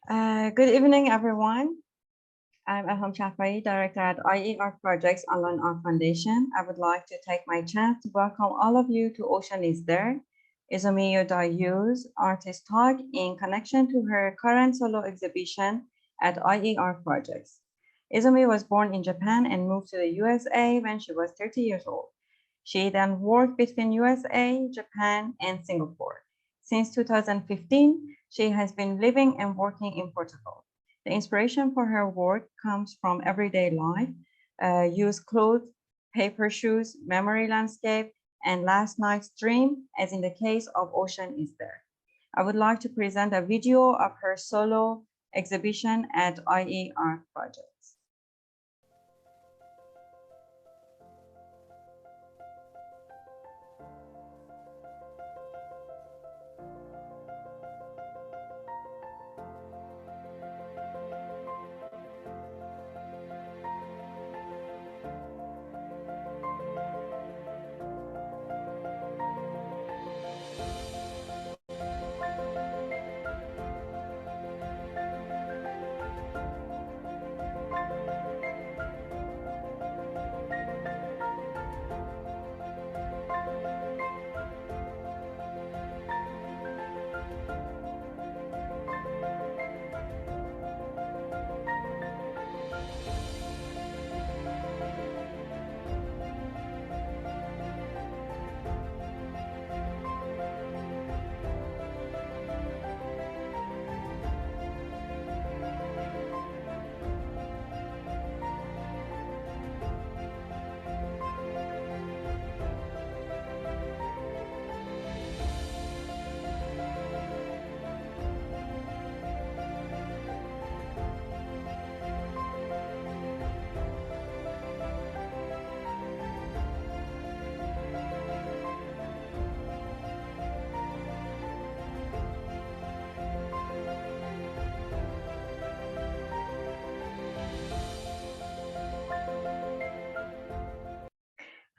Good evening, everyone. I'm Aham Shafai, Director at IE Art Projects Online Art Foundation. I would like to take my chance to welcome all of you to Ocean is There, Izumi Ueda Yuu's artist talk in connection to her current solo exhibition at IE Art Projects. Izumi was born in Japan and moved to the USA when she was 30 years old. She then worked between USA, Japan, and Singapore. Since 2015, she has been living and working in Portugal. The inspiration for her work comes from everyday life, used clothes, paper shoes, memory landscape, and last night's dream, as in the case of Ocean is There. I would like to present a video of her solo exhibition at IE Art Projects.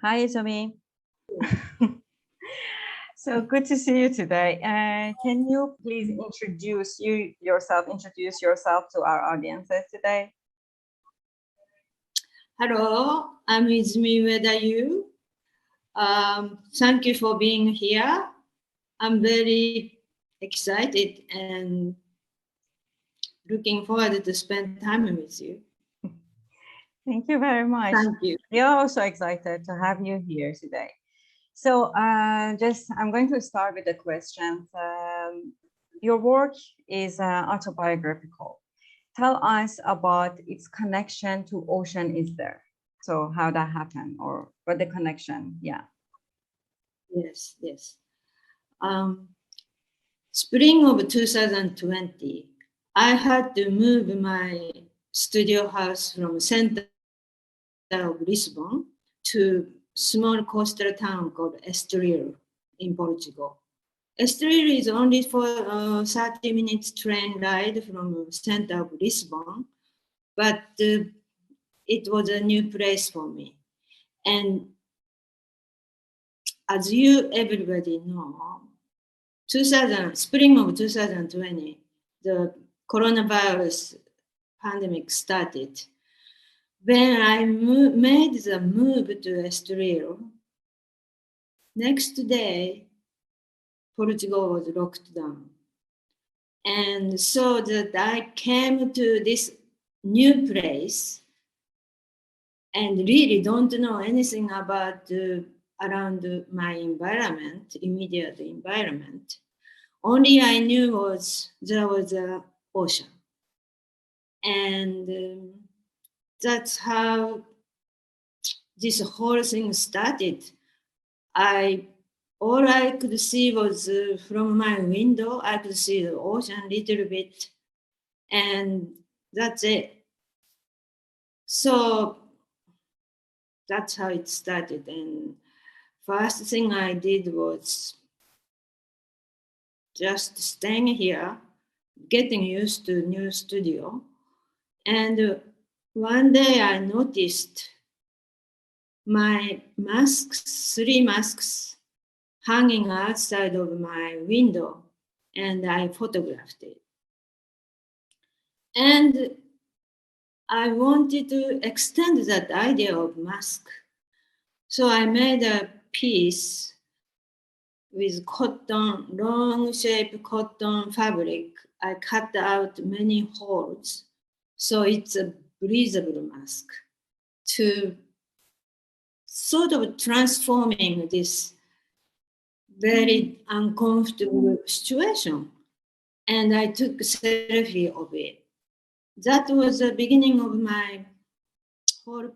Hi, Izumi. So good to see you today. Can you please introduce yourself to our audiences today? Hello, I'm Izumi Ueda Yuu. Thank you for being here. I'm very excited and looking forward to spend time with you. Thank you very much. Thank you. We are also excited to have you here today. So I'm going to start with the questions. Your work is autobiographical. Tell us about its connection to Ocean is There. So how that happened or what the connection, yeah. Yes. Spring of 2020, I had to move my studio house from center of Lisbon to small coastal town called Estoril in Portugal. Estoril is only for 30 minutes train ride from center of Lisbon, but it was a new place for me. And as you everybody know, spring of 2020, the coronavirus pandemic started. When I made the move to Estoril, next day, Portugal was locked down. And so that I came to this new place and really don't know anything about around my environment, immediate environment. Only I knew was there was an ocean. And that's how this whole thing started. All I could see was from my window, I could see the ocean a little bit, and that's it. So that's how it started. And first thing I did was just staying here, getting used to new studio. And one day I noticed my masks, 3 masks, hanging outside of my window, and I photographed it. And I wanted to extend that idea of mask. So I made a piece with cotton, long shape cotton fabric. I cut out many holes. So it's a breathable mask to sort of transforming this very uncomfortable situation. And I took a selfie of it. That was the beginning of my whole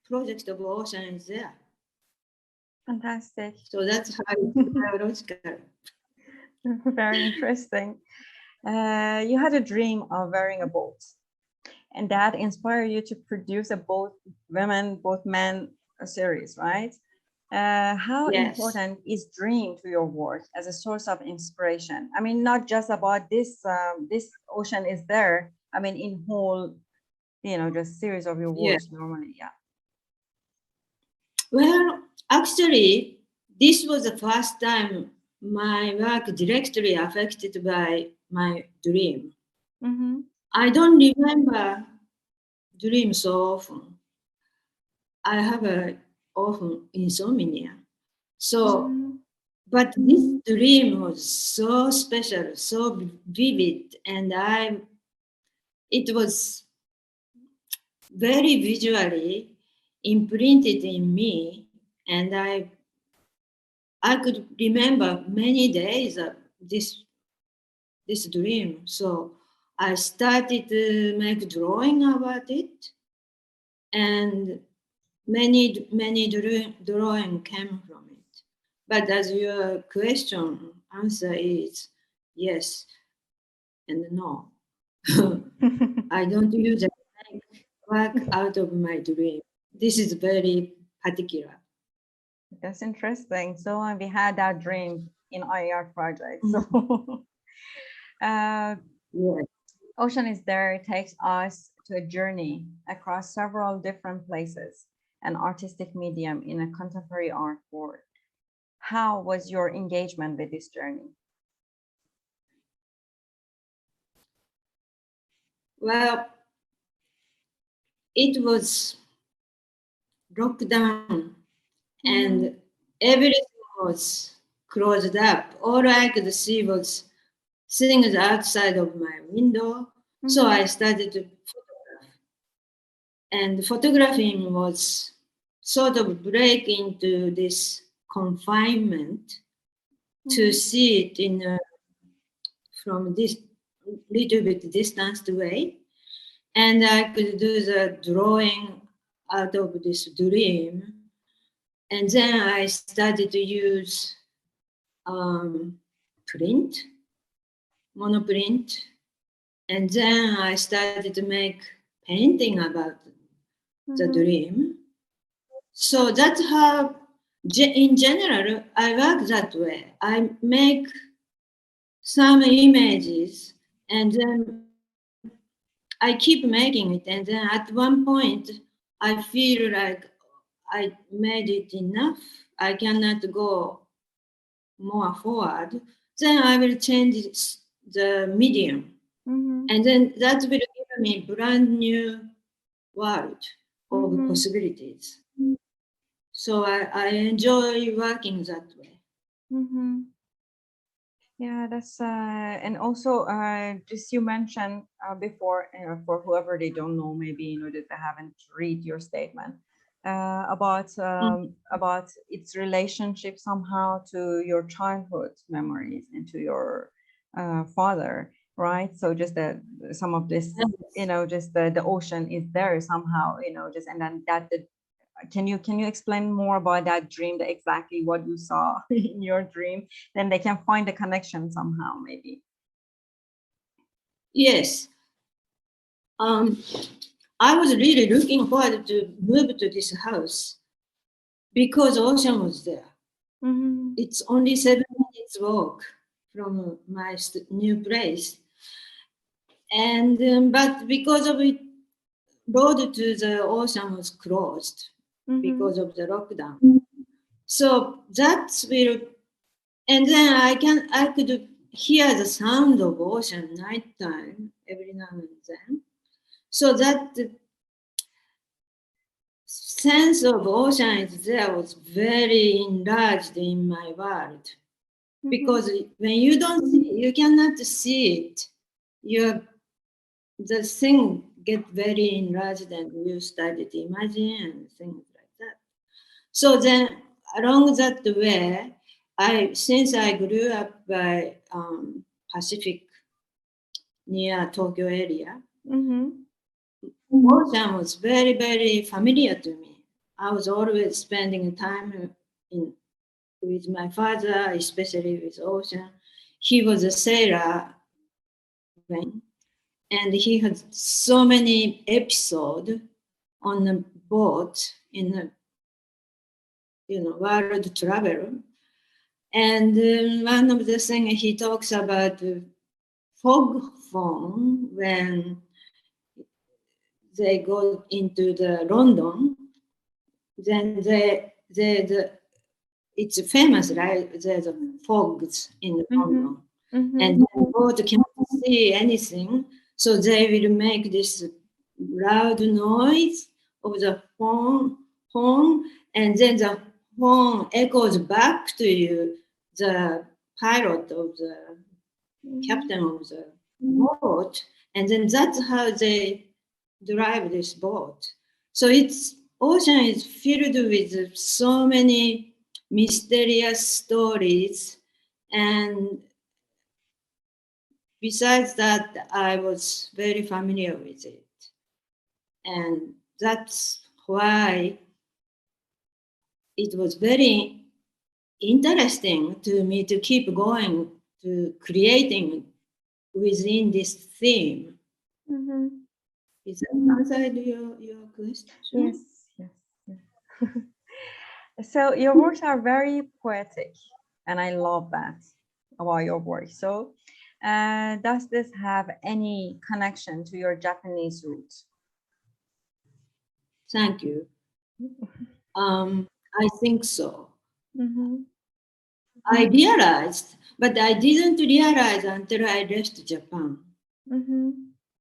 project of Ocean is There. Fantastic. So that's how it's biological. Very interesting. You had a dream of wearing a boat, and that inspired you to produce a both women, both men series, right? How Yes. important is dream to your work as a source of inspiration? I mean, not just about this ocean is there. I mean, in whole, just series of your Yeah. works normally, yeah. Well, actually, this was the first time my work directly affected by my dream. Mm-hmm. I don't remember dream so often. I have a often insomnia. So, but this dream was so special, so vivid, and it was very visually imprinted in me, and I could remember many days of this dream. So I started to make drawing about it, and many drawing came from it. But as your question answer is yes and no. I don't usually make work out of my dream. This is very particular. That's interesting. So we had that dream in IR project. So Yes. Ocean is There takes us to a journey across several different places and artistic medium in a contemporary art world. How was your engagement with this journey? Well, it was lockdown and everything was closed up. All I could see was things outside of my window. So I started to photograph. And photographing was sort of break into this confinement to see it in from this little bit distanced way. And I could do the drawing out of this dream. And then I started to use print, monoprint. And then I started to make painting about the dream. So that's how, in general, I work that way. I make some images and then I keep making it. And then at one point, I feel like I made it enough. I cannot go more forward. Then I will change the medium. And then that will give me brand new world of possibilities. So I enjoy working that way. Yeah, that's and also just you mentioned before for whoever they don't know, maybe that they haven't read your statement about its relationship somehow to your childhood memories and to your father, right? So just that some of this, just the ocean is there somehow, just and then that the can you explain more about that dream, that exactly what you saw in your dream? Then they can find the connection somehow, maybe. Yes. I was really looking forward to move to this house because ocean was there. It's only 7 minutes walk from my new place. And but because of it, road to the ocean was closed because of the lockdown. So that will, and then I could hear the sound of ocean nighttime every now and then. So that the sense of ocean is there was very enlarged in my world. Because when you don't see, you cannot see it. The thing get very enlarged and you started to imagine and things like that. So then along that way, since I grew up by Pacific near Tokyo area, ocean was very, very familiar to me. I was always spending time with my father, especially with ocean. He was a sailor then, and he had so many episodes on the boat in the world travel. And one of the things he talks about fog phone when they go into the London, then it's famous, right? There's a fogs in London, and the boat cannot see anything, so they will make this loud noise of the horn, and then the horn echoes back to you, the pilot of the captain of the boat, and then that's how they drive this boat. So ocean is filled with so many mysterious stories, and besides that, I was very familiar with it, and that's why it was very interesting to me to keep going to creating within this theme. Is that answered your question? Yes, yes, yes. So your works are very poetic, and I love that about your work. So does this have any connection to your Japanese roots? Thank you. I think so. I realized, but I didn't realize until I left Japan.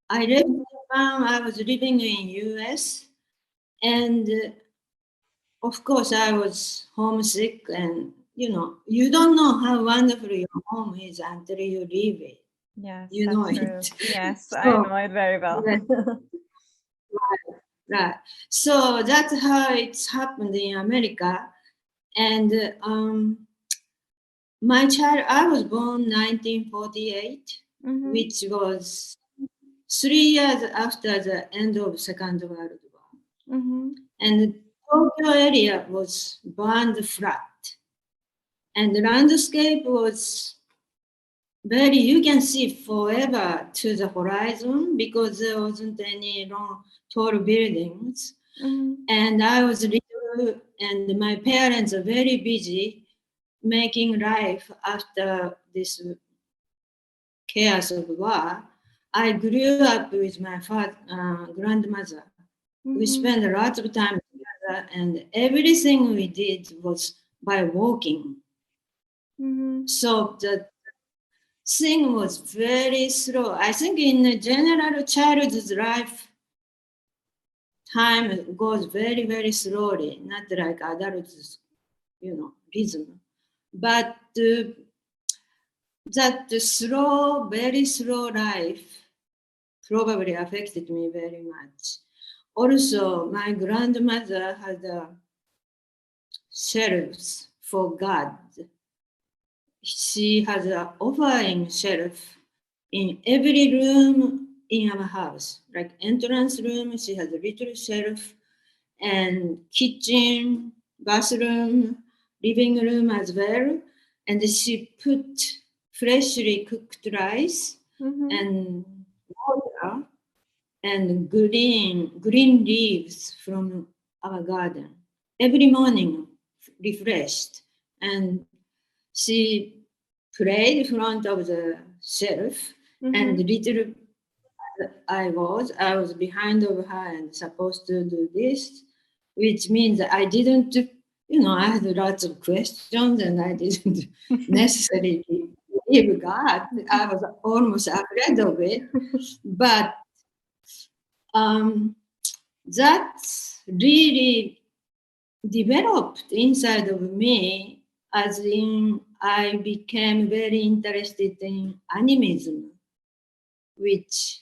I left Japan, I was living in US, and of course I was homesick, and you don't know how wonderful your home is until you leave it. Yes, you know true. it. Yes, So, I know it very well. Right. So that's how it's happened in America. And I was born 1948, which was 3 years after the end of Second World War. And the Tokyo area was burned flat. And the landscape was you can see forever to the horizon because there wasn't any long, tall buildings. And I was little, and my parents are very busy making life after this chaos of war. I grew up with my grandmother. We spent a lot of time together, and everything we did was by walking. So the thing was very slow. I think in a general child's life, time goes very, very slowly, not like adults, rhythm. But that slow, very slow life probably affected me very much. Also, my grandmother had shelves for God. She has an offering shelf in every room in our house, like entrance room. She has a little shelf, and kitchen, bathroom, living room as well. And she put freshly cooked rice and water and green leaves from our garden every morning, refreshed. And she prayed in front of the shelf, and little I was behind of her and supposed to do this, which means I didn't, I had lots of questions and I didn't necessarily believe God. I was almost afraid of it. But that really developed inside of me, as in I became very interested in animism, which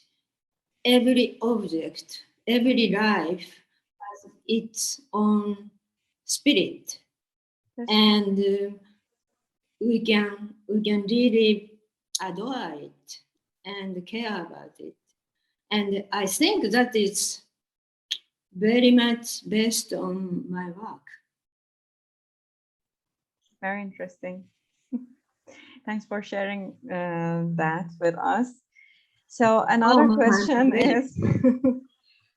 every object, every life has its own spirit, and we can really adore it and care about it. And I think that is very much based on my work. Very interesting. Thanks for sharing that with us. So another my question pleasure. is,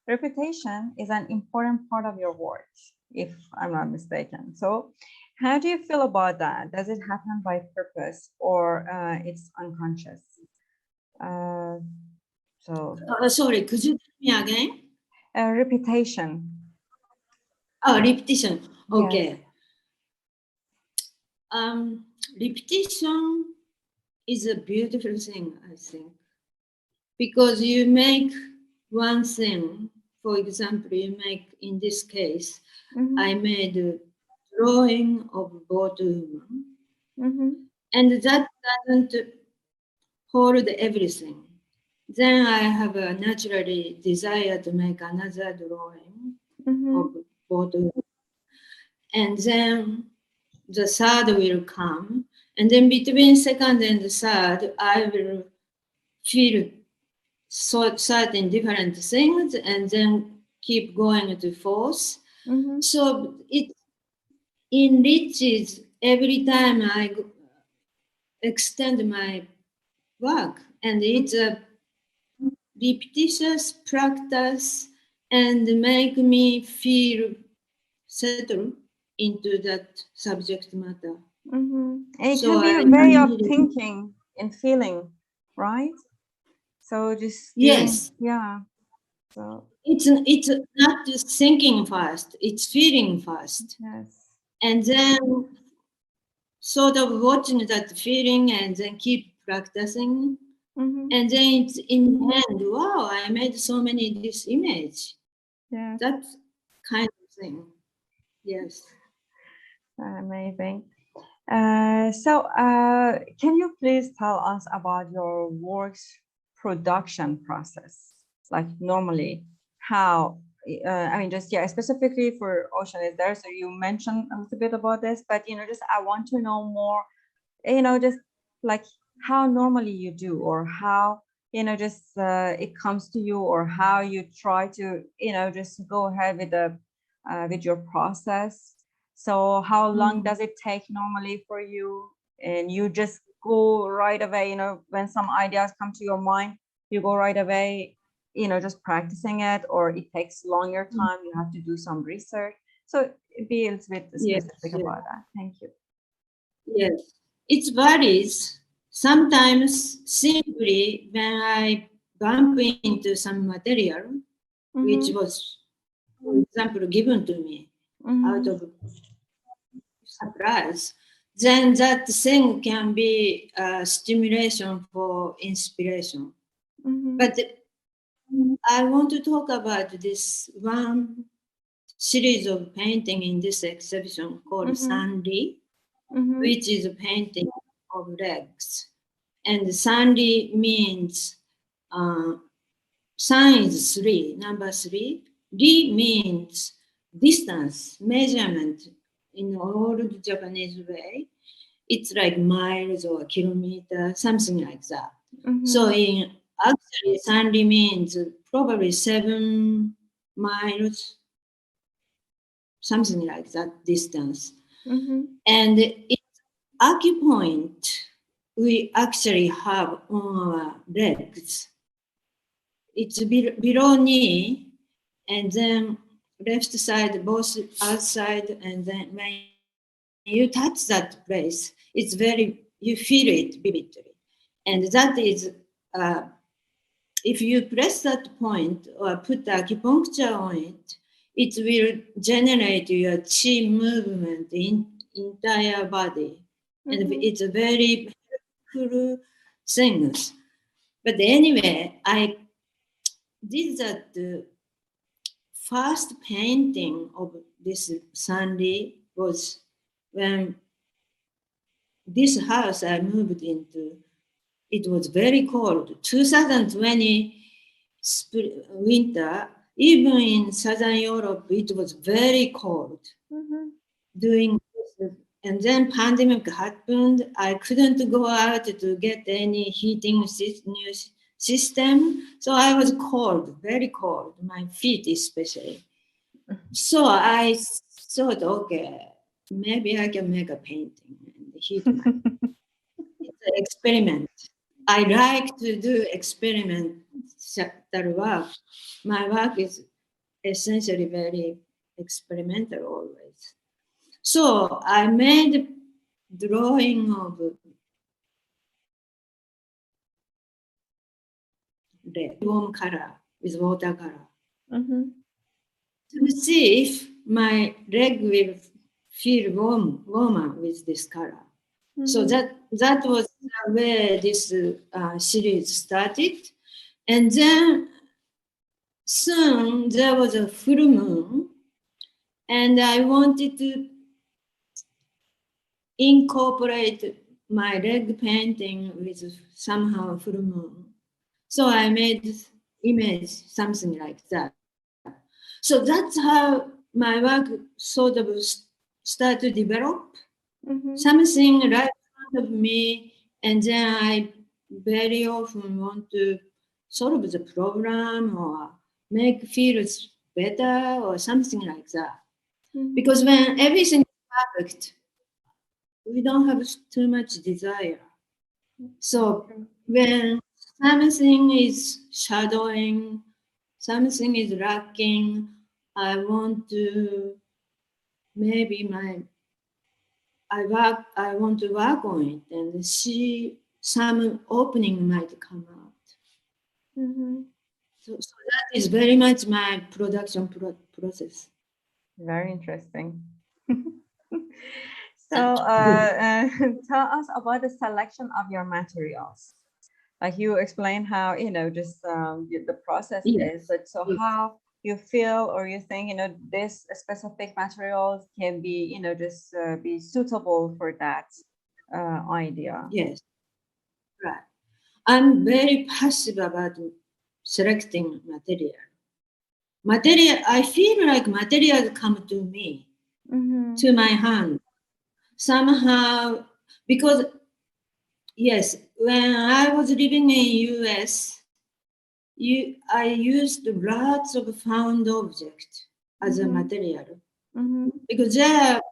reputation is an important part of your work, if I'm not mistaken. So how do you feel about that? Does it happen by purpose or it's unconscious? Sorry, could you tell me again? Reputation. Oh, repetition. Yes. Okay. Repetition is a beautiful thing, I think, because you make one thing. For example, you make, in this case, I made a drawing of boat woman, and that doesn't hold everything. Then I have a naturally desire to make another drawing of boat woman, and then the third will come, and then between second and third, I will feel certain different things, and then keep going to fourth. So it enriches every time I extend my work, and it's a repetitious practice and make me feel settled into that subject matter. It So can be a way of thinking and feeling, right? So just yes, yeah. So it's not just thinking first; it's feeling first, yes. and then sort of watching that feeling, and then keep practicing, and then it's in the end. Wow! I made so many this image. Yes. That kind of thing. Yes. Amazing. Can you please tell us about your work's production process? Like normally, how, I mean, just, yeah, specifically for Ocean is there. So you mentioned a little bit about this, but, just I want to know more, just like how normally you do, or how, just it comes to you, or how you try to, just go ahead with your process. So how long does it take normally for you? And you just go right away, when some ideas come to your mind, you go right away, just practicing it, or it takes longer time, you have to do some research. So be a little bit specific about that. Thank you. Yes, it varies. Sometimes simply when I bump into some material, which was, for example, given to me out of surprise, then that thing can be a stimulation for inspiration. But I want to talk about this one series of painting in this exhibition called Sanri, which is a painting of legs. And Sanri means san is three, number three. Ri means distance, measurement in old Japanese way. It's like miles or kilometers, something like that. So in actually, Sanri means probably 7 miles, something like that distance. And its acupoint we actually have on our legs. It's below knee, and then left side, both outside, and then when you touch that place, it's very, you feel it vividly. And that is, if you press that point or put acupuncture on it, it will generate your chi movement in entire body. And it's very practical things. But anyway, I did that first painting of this Sanri was when this house I moved into, it was very cold. 2020 winter, even in Southern Europe, it was very cold. Doing this, and then pandemic happened. I couldn't go out to get any heating new system, so I was cold, very cold, my feet especially. So I thought, okay, maybe I can make a painting and heat my. It's an experiment. I like to do experimental work. My work is essentially very experimental always. So I made drawing of red, warm color with watercolor to see if my leg will feel warmer with this color. So that was where this series started. And then soon there was a full moon, and I wanted to incorporate my leg painting with somehow full moon. So I made image something like that. So that's how my work sort of started to develop. Something right in front of me, and then I very often want to solve the problem or make feels better or something like that. Because when everything is perfect, we don't have too much desire. So when something is shadowing, something is lacking, I want to maybe I want to work on it and see some opening might come out. So that is very much my production process. Very interesting. So tell us about the selection of your materials. Like you explain how, just the process is, but so how you feel or you think, this specific materials can be, just be suitable for that idea. Yes, right. I'm very passive about selecting material. I feel like materials come to me, to my hand. Somehow, because yes, when I was living in US, I used lots of found objects as a material. Because there are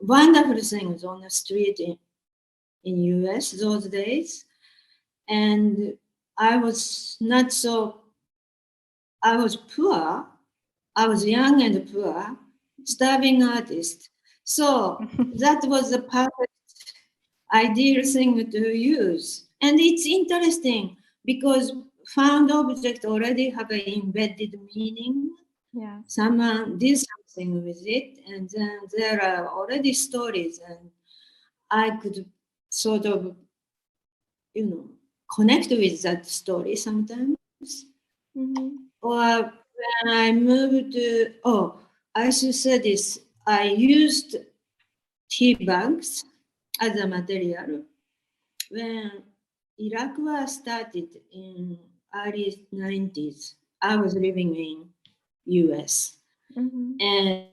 wonderful things on the street in US those days. And I was poor. I was young and poor, starving artist. So that was the perfect ideal thing to use. And it's interesting because found objects already have an embedded meaning. Yeah. Someone did something with it, and then there are already stories, and I could sort of, connect with that story sometimes. Or when I moved to, I should say this, I used tea bags as a material. When Iraq war started in early 90s, I was living in US. And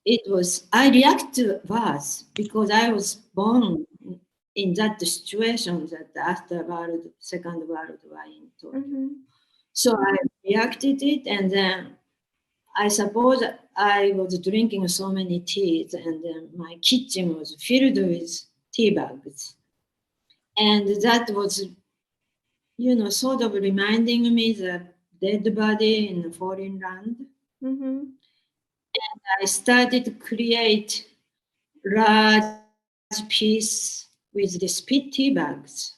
it was, I reacted to wars because I was born in that situation that after Second World War in Tokyo. So I reacted it, and then I suppose I was drinking so many teas, and then my kitchen was filled with tea bags. And that was, sort of reminding me the dead body in a foreign land. And I started to create large piece with the spit tea bags.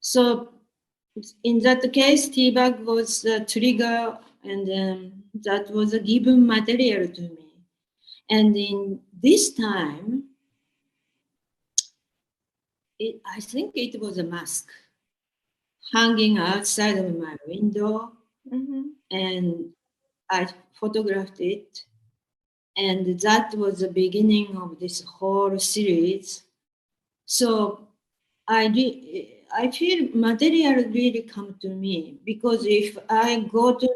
So in that case, tea bag was the trigger, and that was a given material to me. And in this time, I think it was a mask hanging outside of my window, and I photographed it. And that was the beginning of this whole series. So I feel material really come to me because if I go to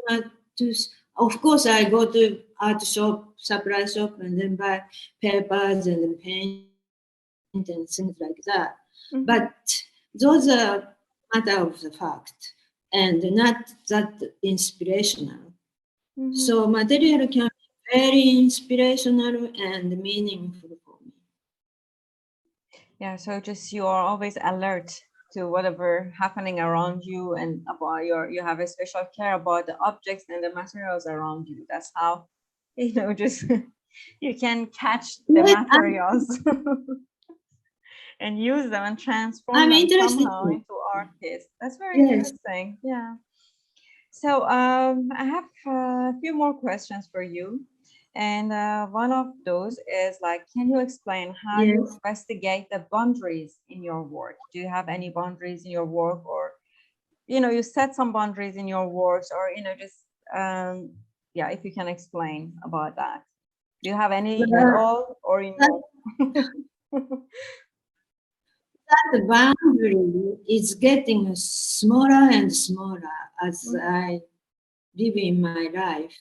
of course I go to art shop, supply shop, and then buy papers and then paint and things like that. But those are matter of the fact and not that inspirational. So material can be very inspirational and meaningful for me. Yeah, so just you are always alert to whatever happening around you and about you have a special care about the objects and the materials around you. That's how, just you can catch the Yes, materials and use them and transform I'm them interested somehow in it. into artists. That's very Yes. interesting. Yeah. So I have a few more questions for you. And one of those is like, can you explain how you Yes. investigate the boundaries in your work? Do you have any boundaries in your work, or, you set some boundaries in your works, or, just, yeah, if you can explain about that. Do you have any at Well, all, or in that, your? that boundary is getting smaller and smaller as I live in my life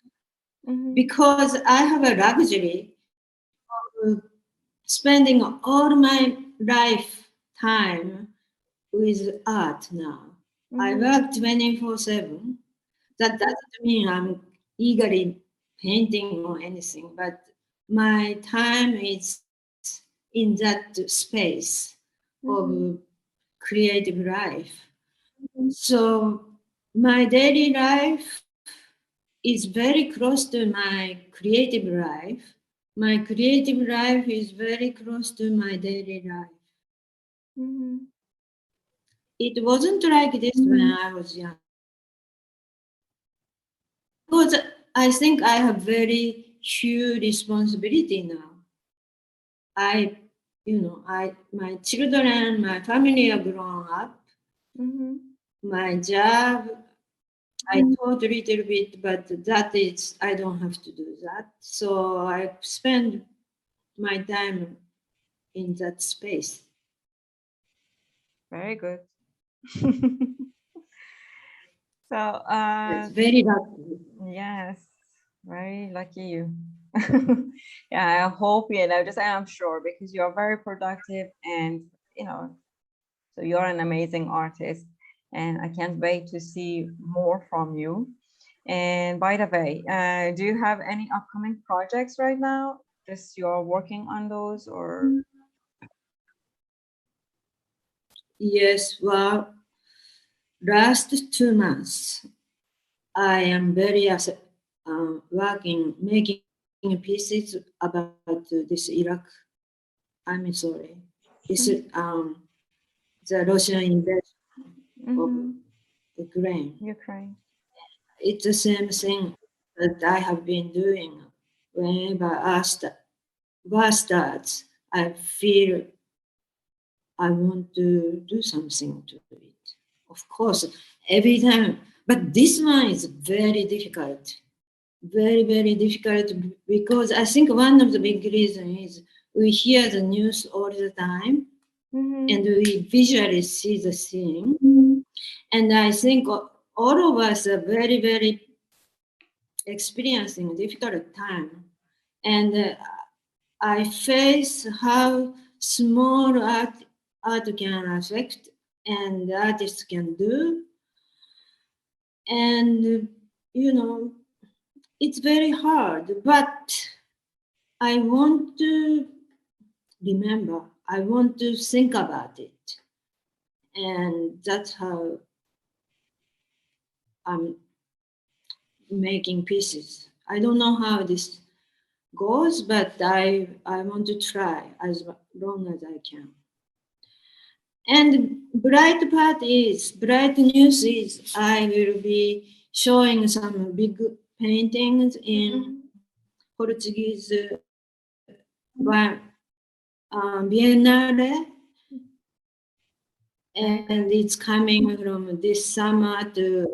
Mhm, because I have a luxury of spending all my lifetime with art now. I mhm, work 24/7. That doesn't mean I'm eagerly painting or anything, but my time is in that space of mhm, creative life. So my daily life is very close to my creative life. My creative life is very close to my daily life. mhm. It wasn't like this when I was young. Because I think I have very huge responsibility now. I, my children, my family are grown up. Mhm. My job, I taught a little bit, but that is, I don't have to do that. So I spend my time in that space. Very good. So, It's very lucky. yes, very lucky you. Yeah, I hope, just I'm sure because you're very productive and, so you're an amazing artist and I can't wait to see more from you. And by the way, do you have any upcoming projects right now? Just you're working on those or? Yes, well, last 2 months, I am very working, making pieces about this Iraq. I'm sorry. This Mhm, the Russian invasion of mhm. Ukraine. Ukraine. It's the same thing that I have been doing. Whenever war starts, I feel I want to do something to it. Of course, every time. But this one is very difficult. Very, very difficult because I think one of the big reasons is we hear the news all the time and Mhm, we visually see the scene. And I think all of us are very, very experiencing a difficult time. And I face how small art can affect and artists can do. And, it's very hard, but I want to remember, I want to think about it. And that's how I'm making pieces. I don't know how this goes, but I want to try as long as I can. And bright news is I will be showing some big paintings in mhm. Portuguese Biennale and it's coming from this summer to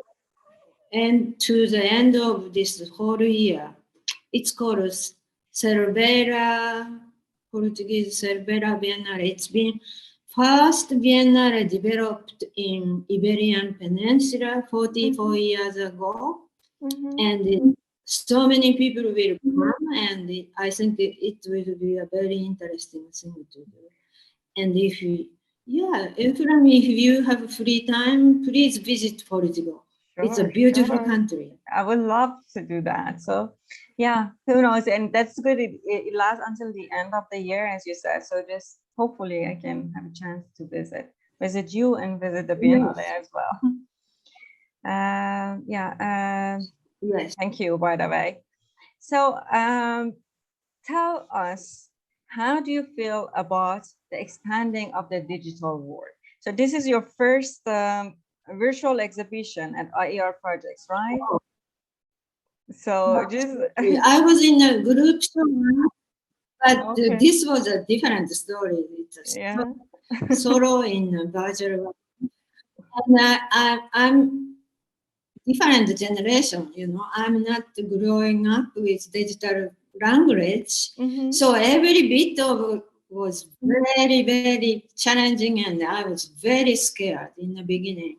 the end of this whole year. It's called Cervera, Portuguese Cervera Biennale. It's been first Biennale developed in Iberian Peninsula 44 years ago. And so many people will come, and I think it will be a very interesting thing to do. And if you have free time, please visit Portugal. It's a beautiful country. I would love to do that. So yeah, who knows? And that's good. It lasts until the end of the year, as you said. So just hopefully I can have a chance to visit you and visit the Biennale as well. Yes. Thank you, by the way. So tell us, how do you feel about the expanding of the digital world? So this is your first virtual exhibition at IER Projects, right? So just I was in a group somewhere, but this was a different story. It's a solo in virtual. And I'm different generation, I'm not growing up with digital language. So every bit of was very, very challenging, and I was very scared in the beginning.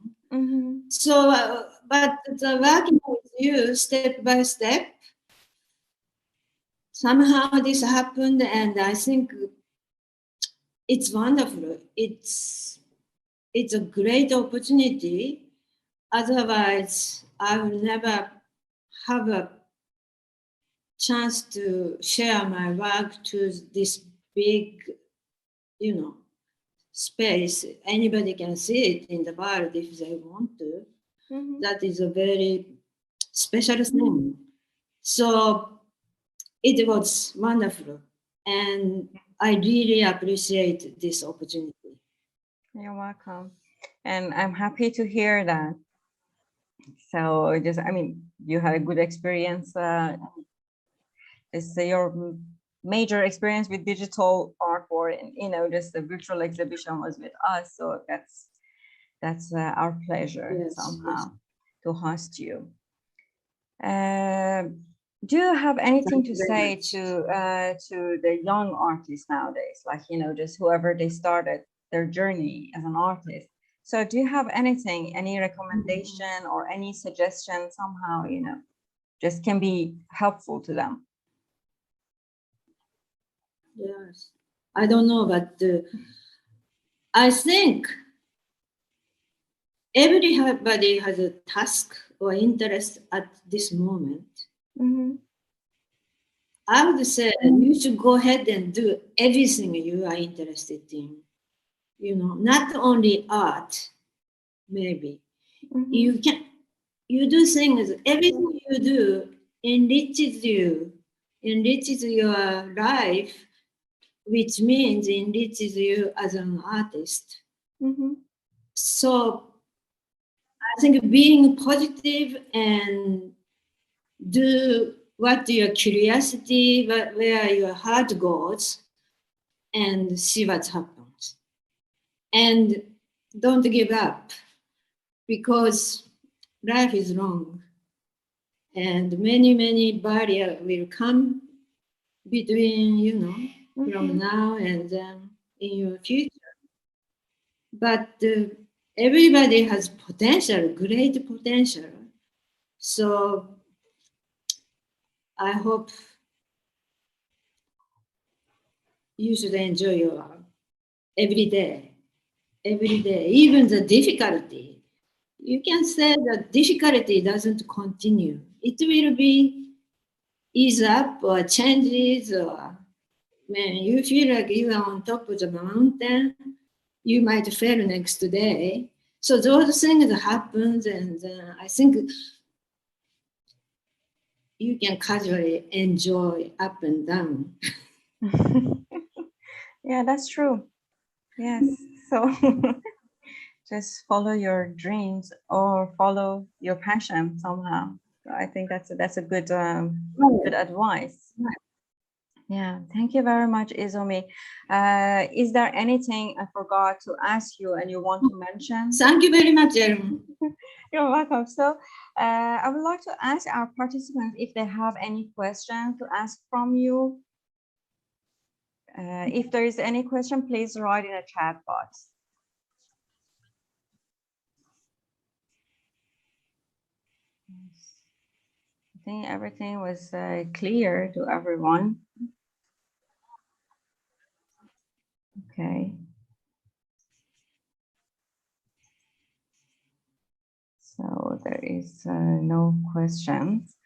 So, but working with you step by step, somehow this happened, and I think it's wonderful. It's a great opportunity. Otherwise, I will never have a chance to share my work to this big, space. Anybody can see it in the world if they want to. That is a very special thing. So it was wonderful, and I really appreciate this opportunity. You're welcome. And I'm happy to hear that. So you had a good experience. It's your major experience with digital art, or just the virtual exhibition was with us. So that's our pleasure somehow to host you. Do you have anything to say to the young artists nowadays, like just whoever they started their journey as an artist? So do you have any recommendation or any suggestion somehow just can be helpful to them? Yes, I don't know, but I think everybody has a task or interest at this moment. I would say you should go ahead and do everything you are interested in. Not only art, maybe. You do things, everything you do enriches your life, which means enriches you as an artist. So I think being positive and do what your curiosity, where your heart goes, and see what happens. And don't give up, because life is long, and many, many barriers will come between, from now and then in your future. But everybody has potential, great potential. So I hope you should enjoy your every day, even the difficulty. You can say that difficulty doesn't continue. It will be ease up or changes, or when you feel like you are on top of the mountain, you might fail next day. So those things happen, and I think you can casually enjoy up and down. Yeah, that's true. Yes. So just follow your dreams or follow your passion somehow. I think that's a good good advice. Yeah, thank you very much, Izumi. Is there anything I forgot to ask you and you want to mention? Thank you very much, Jeremy. You're welcome. So I would like to ask our participants if they have any questions to ask from you. If there is any question, please write in a chat box. I think everything was clear to everyone. Okay. So there is no questions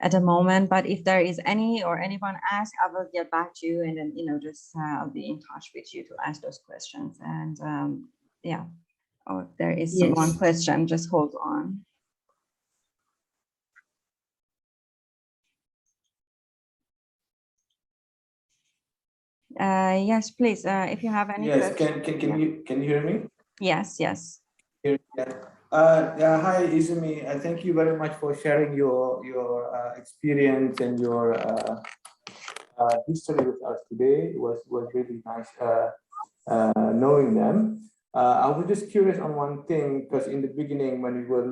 at the moment, but if there is any or anyone ask, I will get back to you, and then just I'll be in touch with you to ask those questions. And yeah, oh, there is one question. Just hold on. Yes, please. If you have any questions. Can you hear me? Yes, yes. Yeah. Hi, Izumi. Thank you very much for sharing your experience and your history with us today. It was really nice knowing them. I was just curious on one thing, because in the beginning, when we were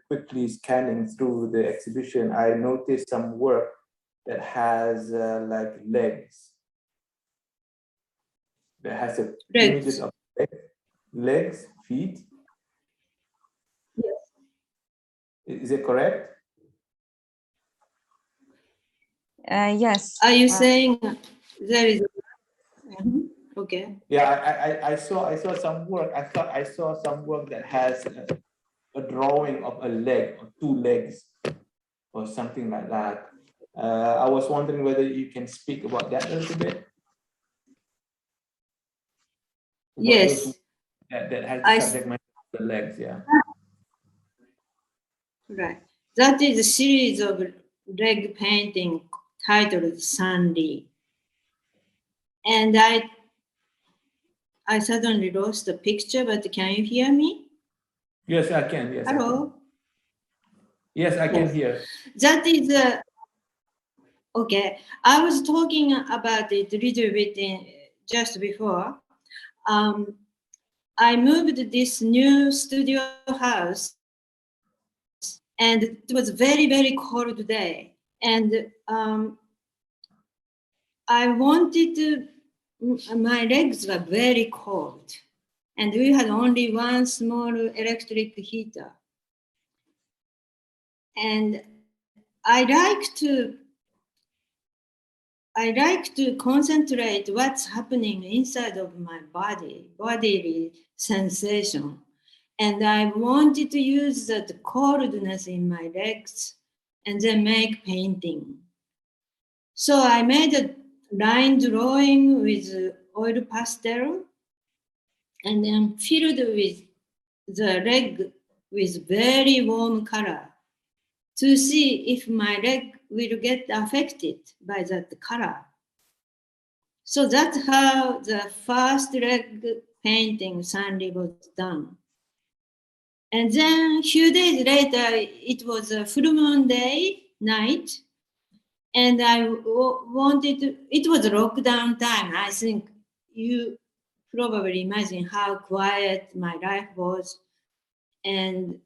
quickly scanning through the exhibition, I noticed some work that has like legs. That has a images of legs, feet. Yes. Is it correct? Yes. Are you saying there is? Okay. Yeah, I saw some work. I thought I saw some work that has a drawing of a leg or two legs or something like that. I was wondering whether you can speak about that a little bit. Yes. That has the subject matter of the legs, yeah. Right. That is a series of leg painting titled Sandy. And I suddenly lost the picture, but can you hear me? Yes, I can. Yes. Hello? Yes, I can hear. That is okay. I was talking about it a little bit just before. I moved this new studio house, and it was very, very cold day. And I wanted to, my legs were very cold. And we had only one small electric heater. And I like to concentrate what's happening inside of my bodily sensation. And I wanted to use that coldness in my legs and then make painting. So I made a line drawing with oil pastel and then filled with the leg with very warm color to see if my leg will get affected by that color. So that's how the first leg painting Sandy was done. And then a few days later, it was a full moon day, night, and I wanted to, it was lockdown time. I think you probably imagine how quiet my life was. And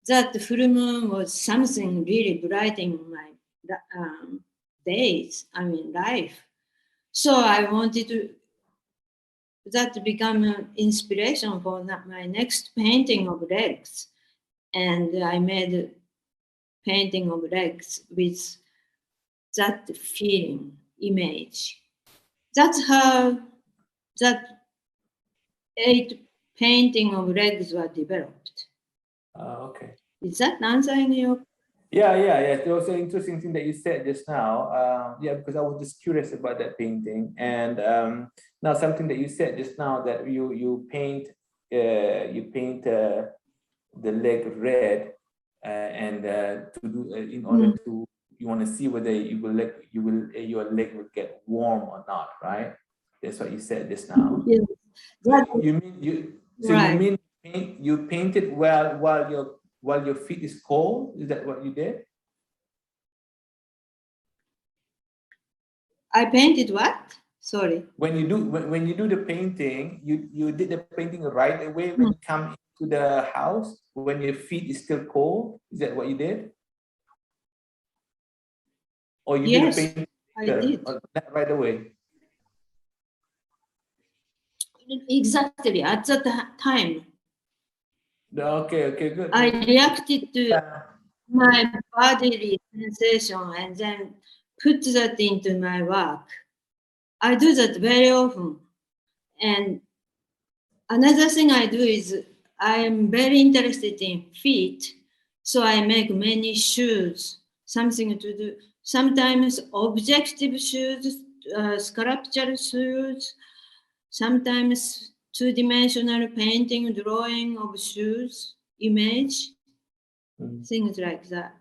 that full moon was something really bright in my life. So I wanted to, that become an inspiration for my next painting of legs. And I made a painting of legs with that feeling, image. That's how that 8 painting of legs were developed. Okay. Is that answering your? Yeah. There was an interesting thing that you said just now. Because I was just curious about that painting, and now something that you said just now, that you paint the leg red, and to do in order to, you want to see whether your leg will get warm or not, right? That's what you said just now. Yes. You mean you painted while your feet is cold? Is that what you did? I painted what? Sorry. When you do the painting, you did the painting right away when you come into the house when your feet is still cold. Is that what you did? Or you did the Yes, painting I did. right away? Exactly at that time. Okay, good. I reacted to Yeah. my bodily sensation and then put that into my work. I do that very often. And another thing I do is I am very interested in feet, so I make many shoes, something to do. Sometimes objective shoes, sculptural shoes, sometimes two-dimensional painting, drawing of shoes, image, things like that.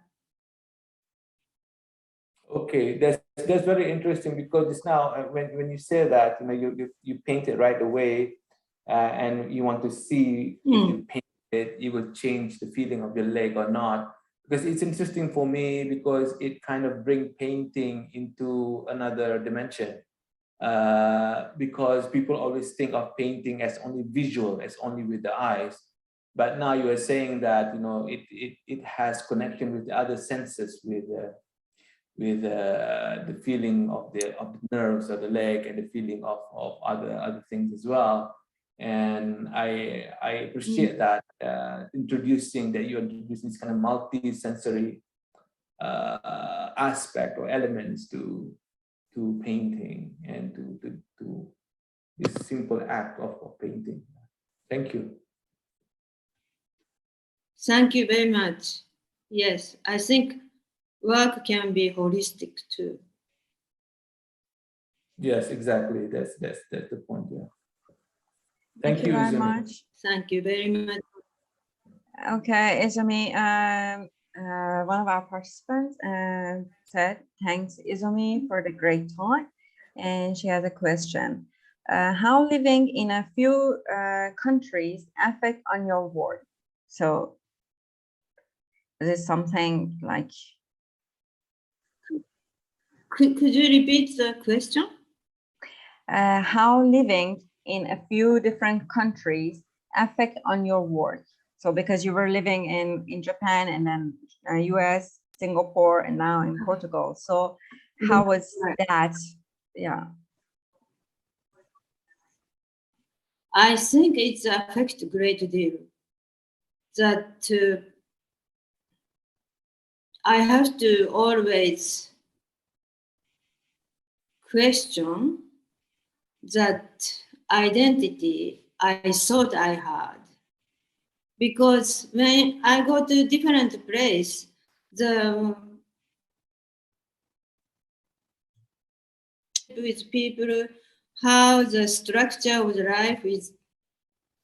Okay, that's very interesting because it's now when you say that, you know, you paint it right away, and you want to see if you paint it, it will change the feeling of your leg or not. Because it's interesting for me because it kind of bring painting into another dimension. Because people always think of painting as only visual, as only with the eyes. But now you are saying that, you know, it has connection with the other senses, with the feeling of the nerves of the leg and the feeling of other things as well. And I appreciate that introducing this kind of multi-sensory aspect or elements to painting and to this simple act of painting. Thank you. Thank you very much. Yes, I think work can be holistic too. Yes, exactly. That's the point. Yeah. Thank you very Izumi. much. Thank you very much. Okay, Izumi, one of our participants said, thanks, Izumi, for the great talk. And she has a question. How living in a few countries affect on your work? So is it something like... Could you repeat the question? How living in a few different countries affect on your work? So because you were living in Japan and then US, Singapore, and now in Portugal. So how was that? Yeah. I think it's affect a great deal. That I have to always question that identity I thought I had. Because when I go to different place, with people, how the structure of the life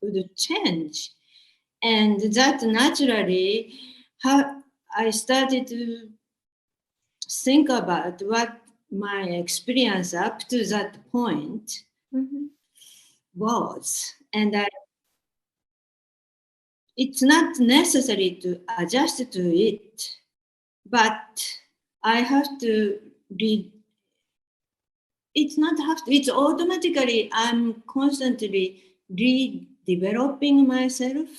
would change. And that naturally, how I started to think about what my experience up to that point was. And it's not necessary to adjust to it, but I have to read. It's not have to, it's automatically, I'm constantly redeveloping myself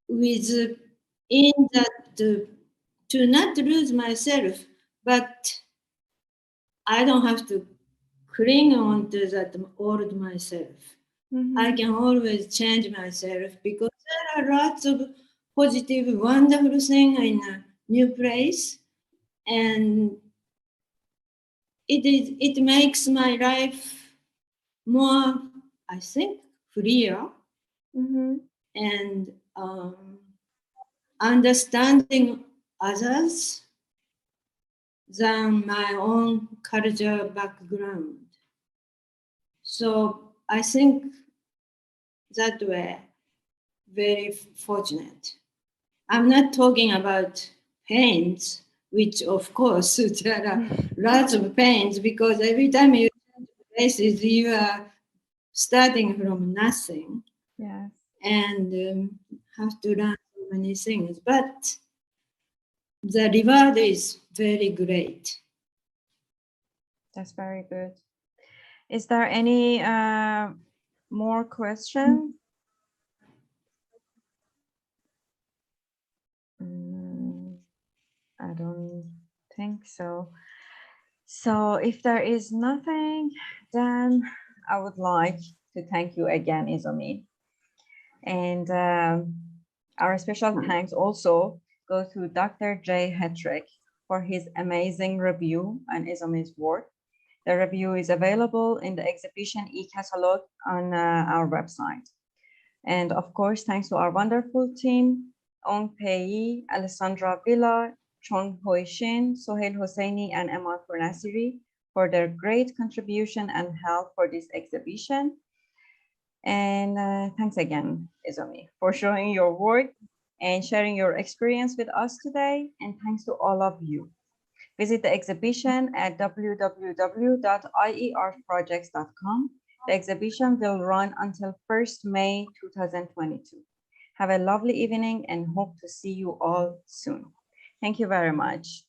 with in that to not lose myself, but I don't have to cling on to that old myself. I can always change myself because there are lots of positive, wonderful things in a new place, and it makes my life more, I think, freer and understanding others than my own culture background. So I think that way very fortunate. I'm not talking about pains, which of course there are lots of pains because every time you change places, you are starting from nothing. Yes. And have to learn so many things. But the reward is very great. That's very good. Is there any more question? I don't think so. So if there is nothing, then I would like to thank you again, Izumi. And our special thanks also go to Dr. Jay Hetrick for his amazing review on Izumi's work. The review is available in the exhibition e-catalog on our website. And of course, thanks to our wonderful team, Ong Pei, Alessandra Villa, Chong Hoi Shin, Sohail Hosseini, and Emma Purnasiri for their great contribution and help for this exhibition. And thanks again, Izumi, for showing your work and sharing your experience with us today. And thanks to all of you. Visit the exhibition at www.ierprojects.com. The exhibition will run until 1st May 2022. Have a lovely evening and hope to see you all soon. Thank you very much.